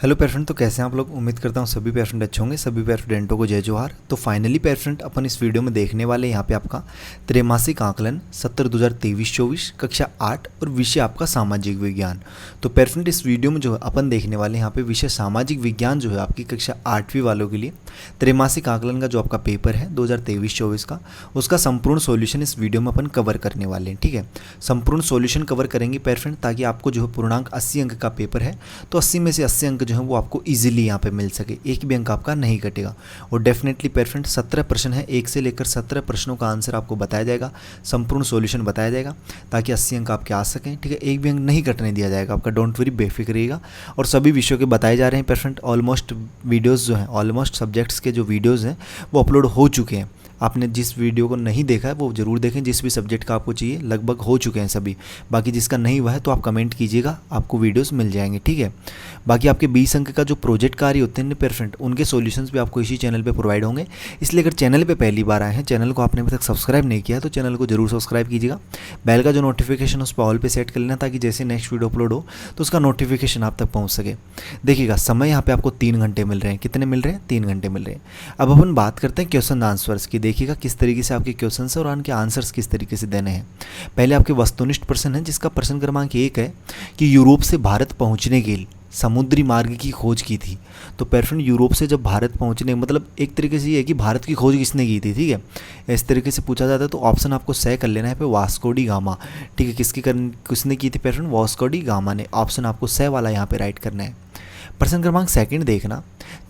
Hello pair friend, तो कैसे हैं आप लोग। उम्मीद करता हूँ सभी पेयर फ्रेंड अच्छे होंगे। सभी पेयर फ्रेंडों को जय जोहार। तो फाइनली पेयर फ्रेंड अपन इस वीडियो में देखने वाले यहाँ पे आपका त्रैमासिक आकलन सत्र 2023-24 कक्षा 8 और विषय आपका सामाजिक विज्ञान। तो पेयर फ्रेंड इस वीडियो में जो है अपन देखने वाले यहाँ पे विषय सामाजिक विज्ञान जो है आपकी कक्षा 8वीं वालों के लिए त्रैमासिक आकलन का जो आपका पेपर है 2023-24 का, उसका संपूर्ण सॉल्यूशन इस वीडियो में अपन कवर करने वाले हैं। ठीक है, संपूर्ण सॉल्यूशन कवर करेंगे पेयर फ्रेंड, ताकि आपको जो है पूर्णांक 80 अंक का पेपर है तो 80 में से 80 अंक जो है वो आपको इजीली यहाँ पे मिल सके, एक भी अंक आपका नहीं कटेगा। और डेफिनेटली पेयर फ्रेंड 17 प्रश्न है, 1 से लेकर 17 प्रश्नों का आंसर आपको बताया जाएगा, संपूर्ण सॉल्यूशन बताया जाएगा ताकि 80 अंक आपके आ सकें। ठीक है, एक भी अंक नहीं कटने दिया जाएगा आपका, डोंट वरी, बेफिक्र रहिएगा। और सभी विषयों के बताए जा रहे हैं पेयर फ्रेंड। ऑलमोस्ट वीडियोज़ जो हैं, ऑलमोस्ट सब्जेक्ट्स के जो वीडियोज़ हैं वो अपलोड हो चुके हैं। आपने जिस वीडियो को नहीं देखा है वो ज़रूर देखें, जिस भी सब्जेक्ट का आपको चाहिए लगभग हो चुके हैं सभी। बाकी जिसका नहीं हुआ है तो आप कमेंट कीजिएगा, आपको वीडियोस मिल जाएंगे। ठीक है, बाकी आपके 20 अंक का जो प्रोजेक्ट कार्य होते हैं पेयर फ्रेंड, उनके सॉल्यूशंस भी आपको इसी चैनल पे प्रोवाइड होंगे। इसलिए अगर चैनल पे पहली बार आए हैं, चैनल को आपने अभी तक सब्सक्राइब नहीं किया तो चैनल को जरूर सब्सक्राइब कीजिएगा। बेल का जो नोटिफिकेशन उस पर ऑल पे सेट कर लेना, ताकि जैसे नेक्स्ट वीडियो अपलोड हो तो उसका नोटिफिकेशन आप तक पहुँच सके। देखिएगा, समय यहाँ पे आपको 3 घंटे मिल रहे हैं। कितने मिल रहे हैं? 3 घंटे मिल रहे हैं। अब अपन बात करते हैं क्वेश्चन आंसर्स की। देखिएगा किस तरीके से आपके क्वेश्चन और उनके आंसर्स किस तरीके से देने हैं। पहले आपके वस्तुनिष्ठ प्रश्न है, जिसका प्रश्न क्रमांक 1 है कि यूरोप से भारत पहुंचने के लिए समुद्री मार्ग की खोज की थी। तो पेयर फ्रेंड यूरोप से जब भारत पहुंचने, मतलब एक तरीके से ये है कि भारत की खोज किसने की थी। ठीक है, इस तरीके से पूछा जाता है तो ऑप्शन आपको सही कर लेना है पे वास्को डी गामा। ठीक है, किसने की थी pair friend? Vasco D gamma ने। ऑप्शन आपको सही वाला यहाँ पे राइट करना है। प्रश्न क्रमांक 2 देखना,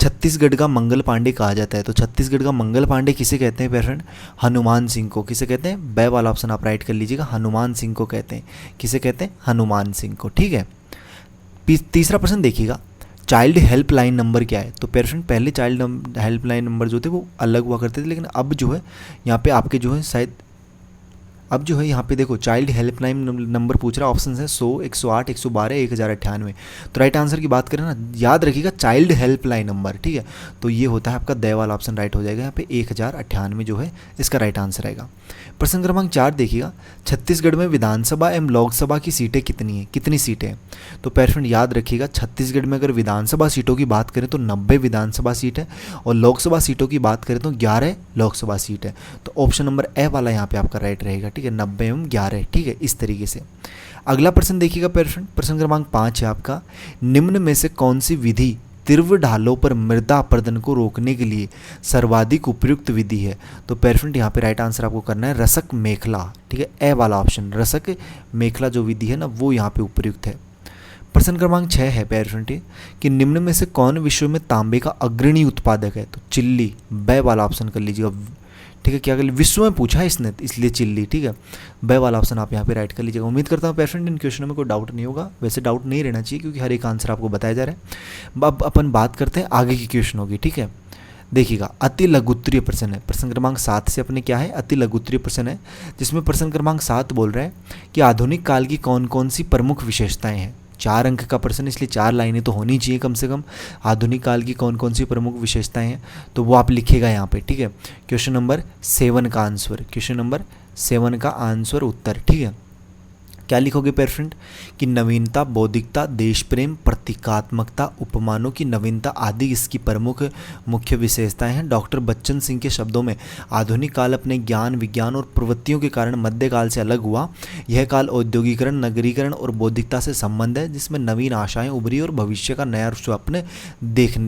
छत्तीसगढ़ का मंगल पांडे कहा जाता है। तो छत्तीसगढ़ का मंगल पांडे किसे कहते हैं पेयर फ्रेंड? हनुमान सिंह को। किसे कहते हैं? बे वाला ऑप्शन आप राइट कर लीजिएगा, हनुमान सिंह को कहते हैं। किसे कहते हैं? हनुमान सिंह को। ठीक है, तीसरा प्रश्न देखिएगा, चाइल्ड हेल्पलाइन नंबर क्या है। तो पेयर फ्रेंड पहले चाइल्ड हेल्पलाइन नंबर जो थे वो अलग हुआ करते थे, लेकिन अब जो है यहाँ पे आपके जो है शायद अब जो है यहाँ पे देखो चाइल्ड हेल्पलाइन नंबर पूछ रहा है। ऑप्शन है 100, 108, 112, 1098। तो राइट आंसर की बात करें ना, याद रखिएगा चाइल्ड हेल्पलाइन नंबर। ठीक है, तो ये होता है आपका दे वाला ऑप्शन राइट हो जाएगा। यहाँ पे 1098 जो है इसका राइट आंसर आएगा। प्रश्न क्रमांक 4 देखिएगा, छत्तीसगढ़ में विधानसभा एवं लोकसभा की सीटें कितनी हैं? कितनी सीटें हैं? तो पेयर फ्रेंड याद रखिएगा, छत्तीसगढ़ में अगर विधानसभा सीटों की बात करें तो 90 विधानसभा सीट है, और लोकसभा सीटों की बात करें तो 11 लोकसभा सीट है। तो ऑप्शन नंबर ए वाला यहाँ पे आपका राइट रहेगा। ठीक है, 90 एवं 11। ठीक है, इस तरीके से। अगला प्रश्न देखिएगा पेयर फ्रेंड, प्रश्न क्रमांक 5 है आपका, निम्न में से कौन सी विधि तीव्र ढालों पर मृदा अपरदन को रोकने के लिए सर्वाधिक उपयुक्त विधि है? तो पेयर फ्रेंड यहाँ पे राइट आंसर आपको करना है रसक मेखला। ठीक है, ए वाला ऑप्शन, रसक मेखला जो विधि है ना वो यहाँ पे उपयुक्त है। प्रश्न क्रमांक 6 है पेयर फ्रेंड कि निम्न में से कौन विश्व में तांबे का अग्रणी उत्पादक है? तो चिल्ली, बे वाला ऑप्शन कर लीजिएगा। ठीक है, क्या कर विश्व में पूछा है इसने, इसलिए चिल्ली। ठीक है, बे वाला ऑप्शन आप यहाँ पे राइट कर लीजिएगा। उम्मीद करता हूँ पेयर फ्रेंड इन क्वेश्चनों में कोई डाउट नहीं होगा। वैसे डाउट नहीं रहना चाहिए क्योंकि हर एक आंसर आपको बताया जा रहा है। अब अपन बात करते हैं आगे की क्वेश्चनों की। ठीक है, देखिएगा अति लघुत्तरीय प्रश्न है। प्रश्न क्रमांक 7 से अपने क्या है? अति लघुत्तरीय प्रश्न है, जिसमें प्रश्न क्रमांक 7 बोल रहा है कि आधुनिक काल की कौन कौन सी प्रमुख विशेषताएं हैं। 4 अंक का प्रश्न, इसलिए 4 लाइनें तो होनी चाहिए कम से कम। आधुनिक काल की कौन कौन सी प्रमुख विशेषताएं हैं तो वो आप लिखिएगा यहाँ पे। ठीक है, क्वेश्चन नंबर 7 का आंसर, क्वेश्चन नंबर 7 का आंसर उत्तर। ठीक है, क्या लिखोगे पेयर फ्रेंड कि नवीनता, बौद्धिकता, देश प्रेम, प्रतीकात्मकता, उपमानों की नवीनता आदि इसकी प्रमुख मुख्य विशेषताएं हैं। डॉक्टर बच्चन सिंह के शब्दों में आधुनिक काल अपने ज्ञान, विज्ञान और प्रवृत्तियों के कारण मध्यकाल से अलग हुआ। यह काल औद्योगिकरण, नगरीकरण और बौद्धिकता से संबंध है, जिसमें नवीन आशाएं उभरी और भविष्य का नया स्वप्न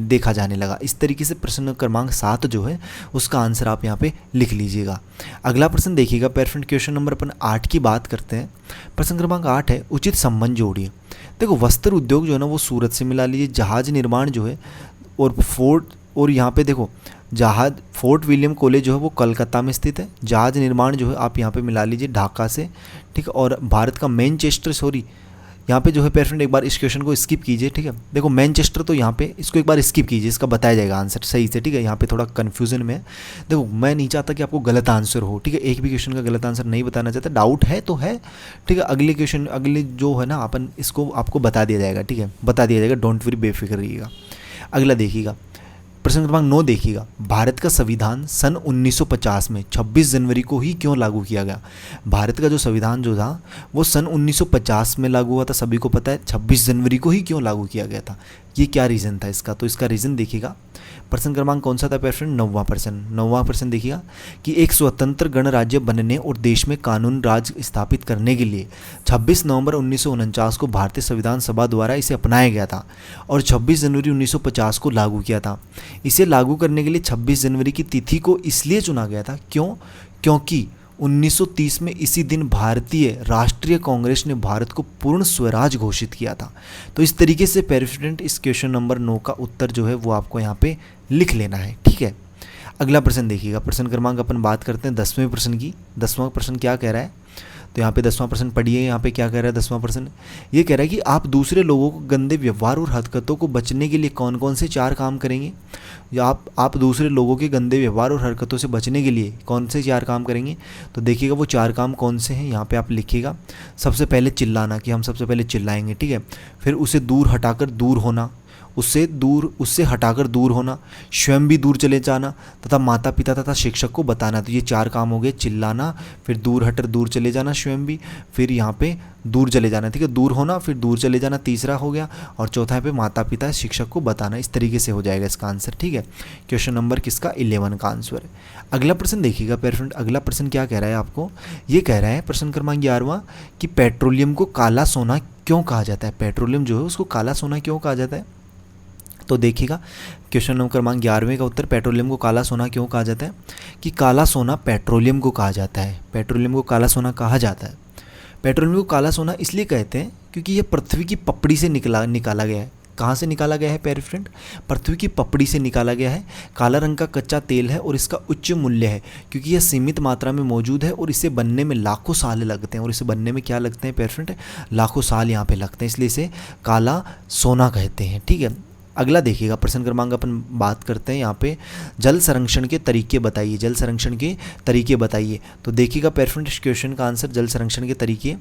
देखा जाने लगा। इस तरीके से प्रश्न क्रमांक 7 जो है उसका आंसर आप यहाँ पे लिख लीजिएगा। अगला प्रश्न देखिएगा पेयर फ्रेंड, क्वेश्चन नंबर अपन 8 की बात करते हैं। प्रश्न क्रमांक 8 है, उचित संबंध जोड़िए। देखो वस्त्र उद्योग जो है ना वो सूरत से मिला लीजिए, जहाज निर्माण जो है और यहाँ पे देखो जहाज फोर्ट विलियम कॉलेज जो है वो कलकत्ता में स्थित है। जहाज निर्माण जो है आप यहाँ पे मिला लीजिए ढाका से। ठीक है, और भारत का मैनचेस्टर, यहाँ पे जो है पेयर फ्रेंड एक बार इस क्वेश्चन को स्किप कीजिए। ठीक है, देखो मैनचेस्टर तो यहाँ पे इसको एक बार स्किप कीजिए, इसका बताया जाएगा आंसर सही से। ठीक है, यहाँ पे थोड़ा कन्फ्यूजन में है। देखो मैं नहीं चाहता कि आपको गलत आंसर हो। ठीक है, एक भी क्वेश्चन का गलत आंसर नहीं बताना चाहता, डाउट है तो है। ठीक है, अगले क्वेश्चन अगले जो है ना अपन इसको आपको बता दिया जाएगा। ठीक है, बता दिया जाएगा, डोंट वरी, बेफिक्र रहिएगा। अगला देखिएगा प्रश्न क्रमांक 9 देखिएगा, भारत का संविधान सन 1950 में 26 जनवरी को ही क्यों लागू किया गया? भारत का जो संविधान जो था वो सन 1950 में लागू हुआ था, सभी को पता है। 26 जनवरी को ही क्यों लागू किया गया था, ये क्या रीज़न था इसका? तो इसका रीज़न देखिएगा, प्रश्न क्रमांक कौन सा था पेशेंट? 9वां प्रश्न देखिएगा कि एक स्वतंत्र गणराज्य बनने और देश में कानून राज स्थापित करने के लिए 26 नवंबर 1949 को भारतीय संविधान सभा द्वारा इसे अपनाया गया था और 26 जनवरी 1950 को लागू किया था। इसे लागू करने के लिए 26 जनवरी की तिथि को इसलिए चुना गया था, क्योंकि 1930 में इसी दिन भारतीय राष्ट्रीय कांग्रेस ने भारत को पूर्ण स्वराज घोषित किया था। तो इस तरीके से पेरेंट इस क्वेश्चन नंबर 9 का उत्तर जो है वो आपको यहाँ पे लिख लेना है, ठीक है। अगला प्रश्न देखिएगा, प्रश्न क्रमांक अपन बात करते हैं 10वें प्रश्न की। 10वां प्रश्न क्या कह रहा है? तो यहाँ पे 10वां प्रश्न पढ़िए, यहाँ पे क्या कह रहा है 10वां प्रश्न? ये कह रहा है कि आप दूसरे लोगों को गंदे व्यवहार और हरकतों को बचने के लिए कौन कौन से 4 काम करेंगे? या आप दूसरे लोगों के गंदे व्यवहार और हरकतों से बचने के लिए कौन से 4 काम करेंगे? तो देखिएगा वो 4 काम कौन से हैं, यहाँ पे आप लिखिएगा। सबसे पहले चिल्लाना, कि हम सबसे पहले चिल्लाएंगे, ठीक है। फिर उसे दूर हटाकर दूर होना, उससे हटाकर दूर होना, स्वयं भी दूर चले जाना तथा माता पिता तथा शिक्षक को बताना। तो ये 4 काम हो गए, चिल्लाना, फिर दूर हटकर दूर चले जाना स्वयं भी, फिर यहाँ पे दूर चले जाना, ठीक है, दूर होना, फिर दूर चले जाना तीसरा हो गया, और चौथा यहाँ पे माता पिता शिक्षक को बताना। इस तरीके से हो जाएगा इसका आंसर, ठीक है। क्वेश्चन नंबर किसका? 11 का आंसर है। अगला प्रश्न देखिएगा पेरेंट, अगला प्रश्न क्या कह रहा है आपको? ये कह रहा है प्रश्न क्रमांक 11वां कि पेट्रोलियम को काला सोना क्यों कहा जाता है? पेट्रोलियम जो है उसको काला सोना क्यों कहा जाता है? तो देखिएगा क्वेश्चन नंबर क्रमांक 11वें का उत्तर, पेट्रोलियम को काला सोना क्यों कहा जाता है? कि काला सोना पेट्रोलियम को कहा जाता है। पेट्रोलियम को काला सोना कहा जाता है। पेट्रोलियम को काला सोना इसलिए कहते हैं क्योंकि यह पृथ्वी की पपड़ी से निकाला गया है। कहाँ से निकाला गया है पेरेंट? पृथ्वी की पपड़ी से निकाला गया है। काला रंग का कच्चा तेल है और इसका उच्च मूल्य है क्योंकि यह सीमित मात्रा में मौजूद है और इसे बनने में लाखों साल लगते हैं। और इसे बनने में क्या लगते हैं पेरेंट? लाखों साल यहाँ पे लगते हैं, इसलिए इसे काला सोना कहते हैं, ठीक है। अगला देखिएगा प्रश्न क्रमांक अपन बात करते हैं यहाँ पे, जल संरक्षण के तरीके बताइए। जल संरक्षण के तरीके बताइए। तो देखिएगा पेरेंट इस क्वेश्चन का आंसर, जल संरक्षण के तरीके,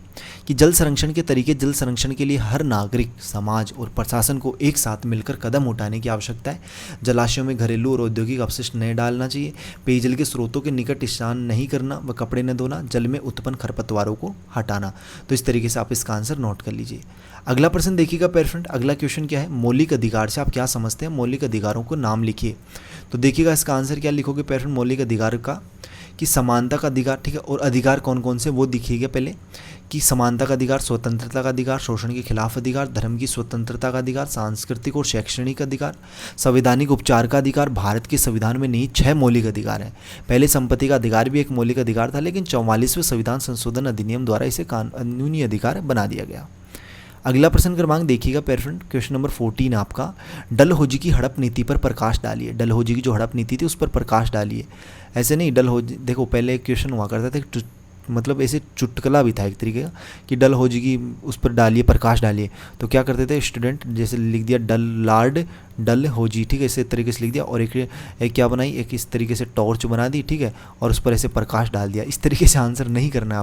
कि जल संरक्षण के तरीके, जल संरक्षण के लिए हर नागरिक, समाज और प्रशासन को एक साथ मिलकर कदम उठाने की आवश्यकता है। जलाशयों में घरेलू और औद्योगिक अपशिष्ट नहीं डालना चाहिए, पेयजल के स्रोतों के निकट स्नान नहीं करना व कपड़े न धोना, जल में उत्पन्न खरपतवारों को हटाना। तो इस तरीके से आप इसका आंसर नोट कर लीजिए। अगला प्रश्न देखिएगा पेरेंट, अगला क्वेश्चन क्या है? मौलिक अधिकार से आप क्या समझते हैं? मौलिक अधिकारों को नाम लिखिए। तो देखिएगा इसका आंसर क्या लिखोगे पेरेंट? मौलिक अधिकार का कि समानता का अधिकार, ठीक है। और अधिकार कौन कौन से वो दिखिएगा पहले, कि समानता का अधिकार, स्वतंत्रता का अधिकार, शोषण के खिलाफ अधिकार, धर्म की स्वतंत्रता का अधिकार, सांस्कृतिक और शैक्षणिक अधिकार, संवैधानिक उपचार का अधिकार। भारत के संविधान में निहित 6 मौलिक अधिकार हैं। पहले संपत्ति का अधिकार भी एक मौलिक अधिकार था, लेकिन 44वें संविधान संशोधन अधिनियम द्वारा इसे कानूनी अधिकार बना दिया गया। अगला प्रश्न क्रमांक देखिएगा पेरेंट, क्वेश्चन नंबर 14 आपका, डलहौजी की हड़प नीति पर प्रकाश डालिए। डलहौजी की जो हड़प नीति थी उस पर प्रकाश डालिए। ऐसे नहीं, डलहौजी, देखो पहले क्वेश्चन हुआ करता था, मतलब ऐसे चुटकुला भी था एक तरीके का, कि डलहौजी की उस पर डालिए, प्रकाश डालिए। तो क्या करते थे स्टूडेंट, जैसे लिख दिया लॉर्ड डलहौजी, ठीक है, इस तरीके से लिख दिया, और एक क्या बनाई, एक इस तरीके से टॉर्च बना दी, ठीक है, और उस पर ऐसे प्रकाश डाल दिया। इस तरीके से आंसर नहीं करना है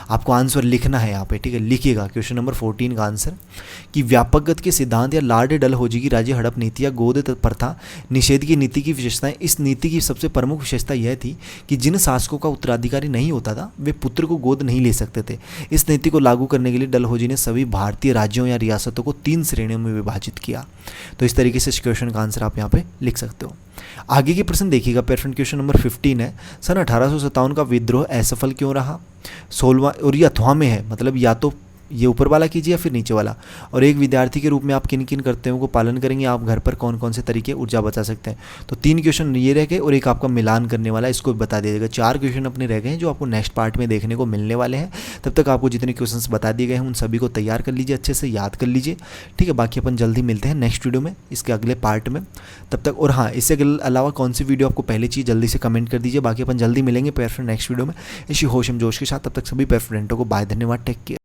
आपको आंसर लिखना है यहाँ पे, ठीक है। लिखिएगा क्वेश्चन नंबर 14 का आंसर, कि व्यापकगत के सिद्धांत या लॉर्ड डलहौजी की राज्य हड़प नीति या गोद प्रथा निषेध की नीति की विशेषताएं। इस नीति की सबसे प्रमुख विशेषता यह थी कि जिन शासकों का उत्तराधिकारी नहीं होता था वे पुत्र को गोद नहीं ले सकते थे। इस नीति को लागू करने के लिए डलहौजी ने सभी भारतीय राज्यों या रियासतों को 3 श्रेणियों में विभाजित किया। तो इस तरीके से इस क्वेश्चन का आंसर आप यहाँ पे लिख सकते हो। आगे के प्रश्न देखिएगा पेरेंट, क्वेश्चन नंबर 15 है, सन 1857 का विद्रोह असफल क्यों रहा? 16वां, और ये अथवा में है, मतलब या तो ये ऊपर वाला कीजिए या फिर नीचे वाला। और एक विद्यार्थी के रूप में आप किन किन कर्तव्यों को पालन करेंगे, आप घर पर कौन कौन से तरीके ऊर्जा बचा सकते हैं। तो 3 क्वेश्चन ये रह गए और एक आपका मिलान करने वाला, इसको बता दिया जाएगा। 4 क्वेश्चन अपने रह गए हैं जो आपको नेक्स्ट पार्ट में देखने को मिलने वाले हैं। तब तक आपको जितने क्वेश्चंस बता दिए गए हैं उन सभी को तैयार कर लीजिए, अच्छे से याद कर लीजिए, ठीक है। बाकी अपन जल्दी मिलते हैं नेक्स्ट वीडियो में, इसके अगले पार्ट में। तब तक, और हाँ, इससे अलावा कौन सी वीडियो आपको पहले चाहिए जल्दी से कमेंट कर दीजिए। बाकी अपन जल्दी मिलेंगे पेरेंट नेक्स्ट वीडियो में इसी होश जोश के साथ। तब तक सभी पेरेंटों को बाय, धन्यवाद, टेक केयर।